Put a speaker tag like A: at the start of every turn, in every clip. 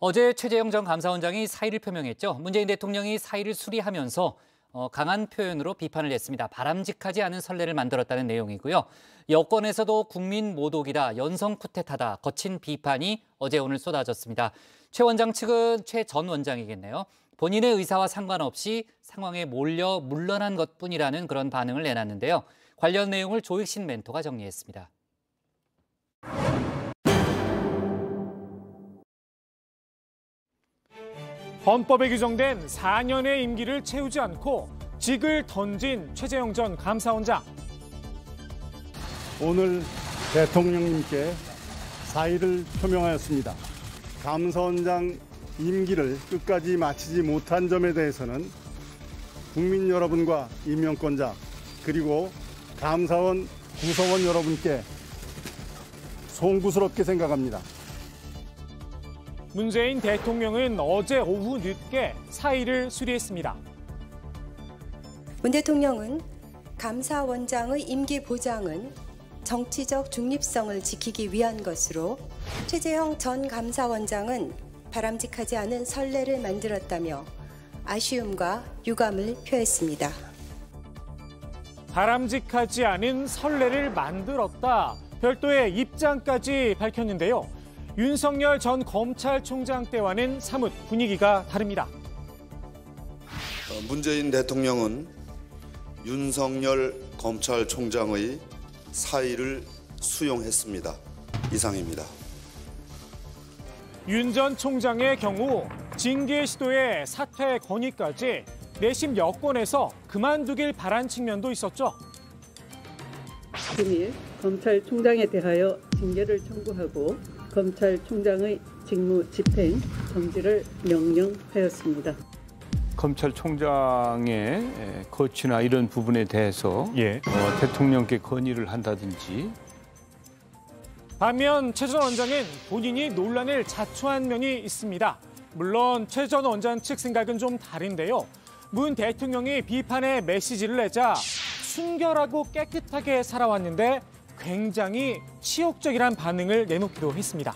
A: 어제 최재형 전 감사원장이 사의를 표명했죠. 문재인 대통령이 사의를 수리하면서 강한 표현으로 비판을 했습니다. 바람직하지 않은 선례를 만들었다는 내용이고요. 여권에서도 국민 모독이다, 연성 쿠데타다, 거친 비판이 어제 오늘 쏟아졌습니다. 최 원장 측은 최 전 원장이겠네요. 본인의 의사와 상관없이 상황에 몰려 물러난 것뿐이라는 그런 반응을 내놨는데요. 관련 내용을 조익신 멘토가 정리했습니다.
B: 헌법에 규정된 4년의 임기를 채우지 않고 직을 던진 최재형 전 감사원장.
C: 오늘 대통령님께 사의를 표명하였습니다. 감사원장 임기를 끝까지 마치지 못한 점에 대해서는 국민 여러분과 임명권자 그리고 감사원 구성원 여러분께 송구스럽게 생각합니다.
B: 문재인 대통령은 어제 오후 늦게 사의를 수리했습니다.
D: 문 대통령은 감사원장의 임기 보장은 정치적 중립성을 지키기 위한 것으로 최재형 전 감사원장은 바람직하지 않은 선례를 만들었다며 아쉬움과 유감을 표했습니다.
B: 바람직하지 않은 선례를 만들었다. 별도의 입장까지 밝혔는데요. 윤석열 전 검찰총장 때와는 사뭇 분위기가 다릅니다.
E: 문재인 대통령은 윤석열 검찰총장의 사의를 수용했습니다. 이상입니다.
B: 윤 전 총장의 경우 징계 시도에 사퇴 건의까지 내심 여권에서 그만두길 바란 측면도 있었죠.
F: 금일 검찰총장에 대하여 징계를 청구하고 검찰총장의 직무 집행 정지를 명령하였습니다.
G: 검찰총장의 거취나 이런 부분에 대해서 대통령께 건의를 한다든지.
B: 반면 최 전 원장은 본인이 논란을 자초한 면이 있습니다. 물론 최 전 원장 측 생각은 좀 다른데요. 문 대통령이 비판의 메시지를 내자 순결하고 깨끗하게 살아왔는데 굉장히 치욕적이란 반응을 내놓기도 했습니다.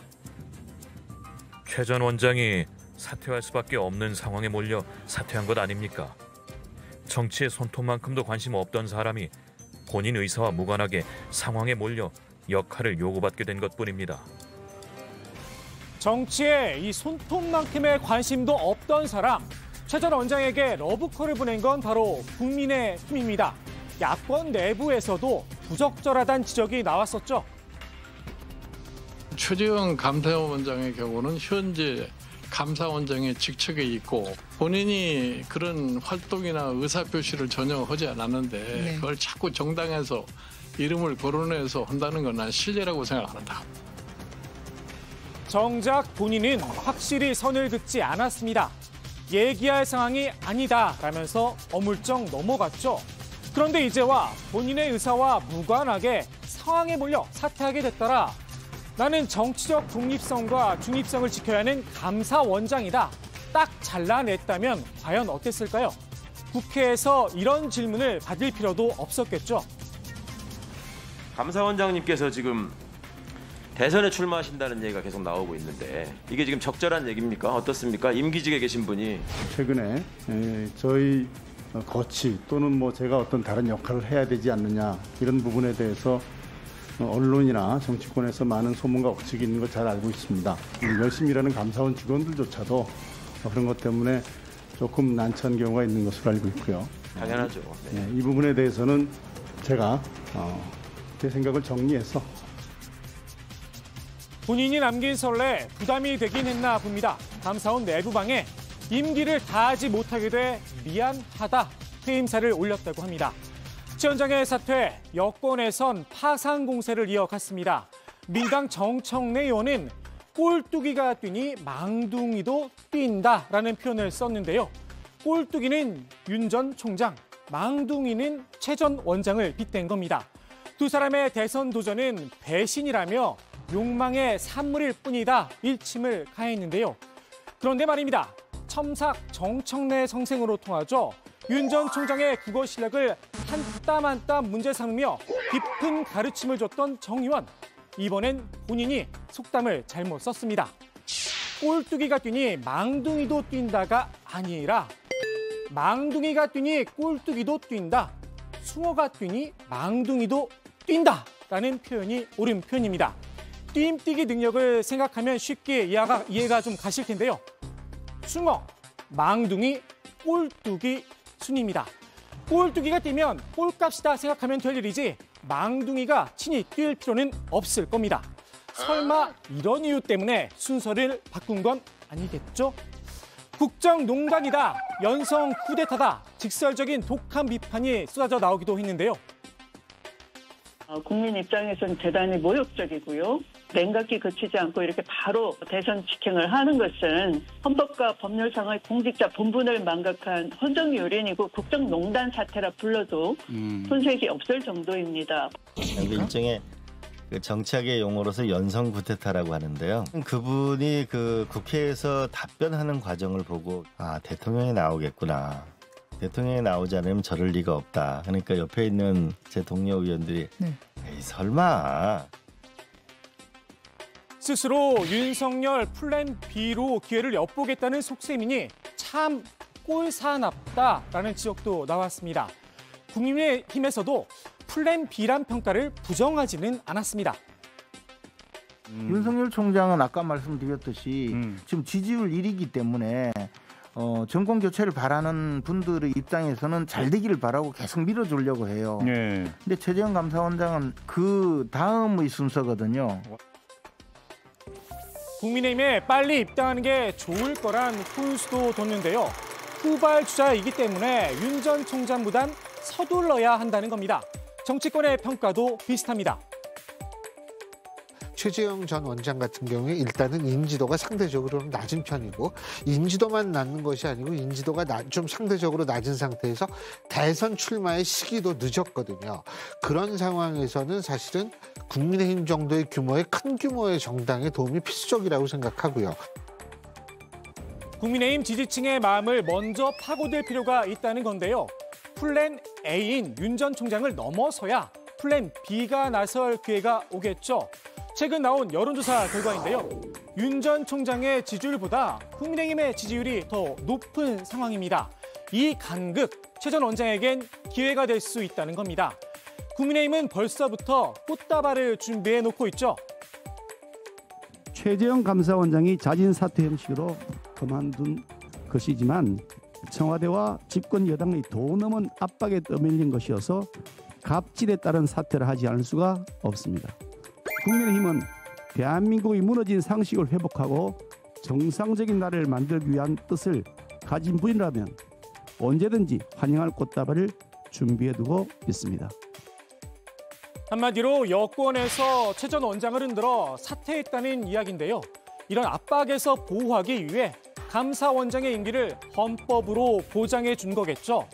H: 최 전 원장이 사퇴할 수밖에 없는 상황에 몰려 사퇴한 것 아닙니까? 정치의 손톱만큼도 관심 없던 사람이 본인 의사와 무관하게 상황에 몰려 역할을 요구받게 된 것뿐입니다.
B: 정치에 이 손톱만큼의 관심도 없던 사람, 최 전 원장에게 러브콜을 보낸 건 바로 국민의힘입니다. 야권 내부에서도 부적절하다는 지적이 나왔었죠.
I: 최재형 감사원장의 경우는 현재 감사원장의 직책에 있고 본인이 그런 활동이나 의사표시를 전혀 하지 않았는데 그걸 자꾸 정당에서 이름을 거론해서 한다는 건 난 실례라고 생각한다.
B: 정작 본인은 확실히 선을 긋지 않았습니다. 얘기할 상황이 아니다라면서 어물쩍 넘어갔죠. 그런데 이제와 본인의 의사와 무관하게 상황에 몰려 사퇴하게 됐더라. 나는 정치적 독립성과 중립성을 지켜야 하는 감사원장이다. 딱 잘라냈다면 과연 어땠을까요? 국회에서 이런 질문을 받을 필요도 없었겠죠.
J: 감사원장님께서 지금 대선에 출마하신다는 얘기가 계속 나오고 있는데 이게 지금 적절한 얘기입니까? 어떻습니까? 임기직에 계신 분이.
C: 최근에 저희 거취 또는 뭐 제가 어떤 다른 역할을 해야 되지 않느냐 이런 부분에 대해서 언론이나 정치권에서 많은 소문과 억측이 있는 걸 잘 알고 있습니다. 열심히 일하는 감사원 직원들조차도 그런 것 때문에 조금 난처한 경우가 있는 것으로 알고 있고요.
J: 당연하죠. 네.
C: 이 부분에 대해서는 제가 제 생각을 정리해서
B: 본인이 남긴 선례 부담이 되긴 했나 봅니다. 감사원 내부방에 임기를 다하지 못하게 돼 미안하다 퇴임사를 올렸다고 합니다. 최 원장의 사퇴, 여권에선 파상 공세를 이어갔습니다. 민당 정청래 의원은 꼴뚜기가 뛰니 망둥이도 뛴다라는 표현을 썼는데요. 꼴뚜기는 윤 전 총장, 망둥이는 최 전 원장을 빗댄 겁니다. 두 사람의 대선 도전은 배신이라며 욕망의 산물일 뿐이다 일침을 가했는데요. 그런데 말입니다. 첨삭 정청래 성생으로 통하죠. 윤 전 총장의 국어 실력을 한 땀 한 땀 문제 삼으며 깊은 가르침을 줬던 정 의원. 이번엔 본인이 속담을 잘못 썼습니다. 꼴뚜기가 뛰니 망둥이도 뛴다가 아니라 망둥이가 뛰니 꼴뚜기도 뛴다. 숭어가 뛰니 망둥이도 뛴다라는 표현이 옳은 표현입니다. 띄엄뛰기 능력을 생각하면 쉽게 이해가 좀 가실 텐데요. 숭어, 망둥이, 꼴뚜기 순입니다. 꼴뚜기가 뛰면 꼴값이다 생각하면 될 일이지 망둥이가 친히 뛸 필요는 없을 겁니다. 설마 이런 이유 때문에 순서를 바꾼 건 아니겠죠? 국정농단이다, 연성 쿠데타다, 직설적인 독한 비판이 쏟아져 나오기도 했는데요.
F: 국민 입장에서는 대단히 모욕적이고요. 냉각기 거치지 않고 이렇게 바로 대선 직행을 하는 것은 헌법과 법률상의 공직자 본분을 망각한 헌정유린이고 국정농단 사태라 불러도 손색이 없을 정도입니다.
K: 일종의 정치학의 용어로서 연성 쿠데타라고 하는데요. 그분이 국회에서 답변하는 과정을 보고 대통령이 나오겠구나. 대통령이 나오지 않으면 저럴 리가 없다. 그러니까 옆에 있는 제 동료 의원들이 에이 설마.
B: 스스로 윤석열 플랜 B로 기회를 엿보겠다는 속셈이니 참 꼴사납다라는 지적도 나왔습니다. 국민의힘에서도 플랜 B란 평가를 부정하지는 않았습니다.
L: 윤석열 총장은 아까 말씀드렸듯이 지금 지지율 1위이기 때문에 정권 교체를 바라는 분들의 입장에서는 잘 되기를 바라고 계속 밀어주려고 해요. 근데 최재형 감사원장은 그 다음의 순서거든요.
B: 국민의힘에 빨리 입당하는 게 좋을 거란 훈수도 뒀는데요. 후발주자이기 때문에 윤 전 총장보단 서둘러야 한다는 겁니다. 정치권의 평가도 비슷합니다.
M: 최재형 전 원장 같은 경우에 일단은 인지도가 상대적으로는 낮은 편이고 인지도만 낮는 것이 아니고 인지도가 좀 상대적으로 낮은 상태에서 대선 출마의 시기도 늦었거든요. 그런 상황에서는 사실은 국민의힘 정도의 규모의 큰 규모의 정당의 도움이 필수적이라고 생각하고요.
B: 국민의힘 지지층의 마음을 먼저 파고들 필요가 있다는 건데요. 플랜 A인 윤 전 총장을 넘어서야 플랜 B가 나설 기회가 오겠죠. 최근 나온 여론조사 결과인데요. 윤 전 총장의 지지율보다 국민의힘의 지지율이 더 높은 상황입니다. 이 간극, 최 전 원장에겐 기회가 될 수 있다는 겁니다. 국민의힘은 벌써부터 꽃다발을 준비해 놓고 있죠.
N: 최재형 감사원장이 자진 사퇴 형식으로 그만둔 것이지만 청와대와 집권 여당의 도 넘은 압박에 떠밀린 것이어서 갑질에 따른 사퇴를 하지 않을 수가 없습니다. 국민의힘은 대한민국이 무너진 상식을 회복하고 정상적인 나라를 만들기 위한 뜻을 가진 분이라면 언제든지 환영할 꽃다발을 준비해두고 있습니다.
B: 한마디로 여권에서 최 전 원장을 흔들어 사퇴했다는 이야기인데요. 이런 압박에서 보호하기 위해 감사원장의 임기를 헌법으로 보장해 준 거겠죠.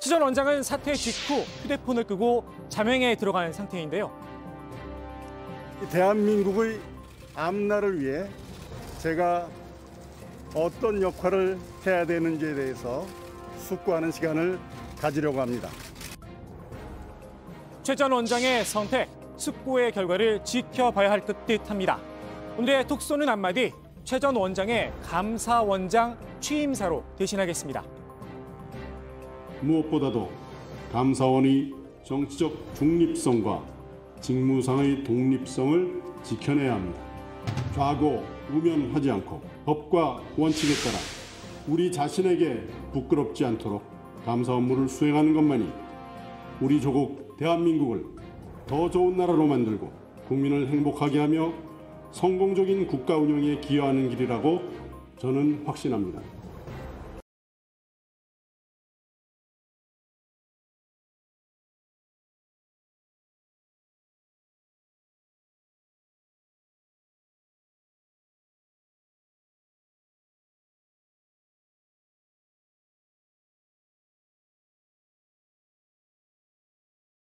B: 최 전 원장은 사퇴 직후 휴대폰을 끄고 자명에 들어간 상태인데요.
C: 대한민국의 앞날을 위해 제가 어떤 역할을 해야 되는지에 대해서 숙고하는 시간을 가지려고 합니다.
B: 최 전 원장의 선택, 숙고의 결과를 지켜봐야 할 듯합니다. 오늘의 톡쏘는 한마디, 최 전 원장의 감사원장 취임사로 대신하겠습니다.
O: 무엇보다도 감사원이 정치적 중립성과 직무상의 독립성을 지켜내야 합니다. 좌고 우면하지 않고 법과 원칙에 따라 우리 자신에게 부끄럽지 않도록 감사 업무를 수행하는 것만이 우리 조국 대한민국을 더 좋은 나라로 만들고 국민을 행복하게 하며 성공적인 국가 운영에 기여하는 길이라고 저는 확신합니다.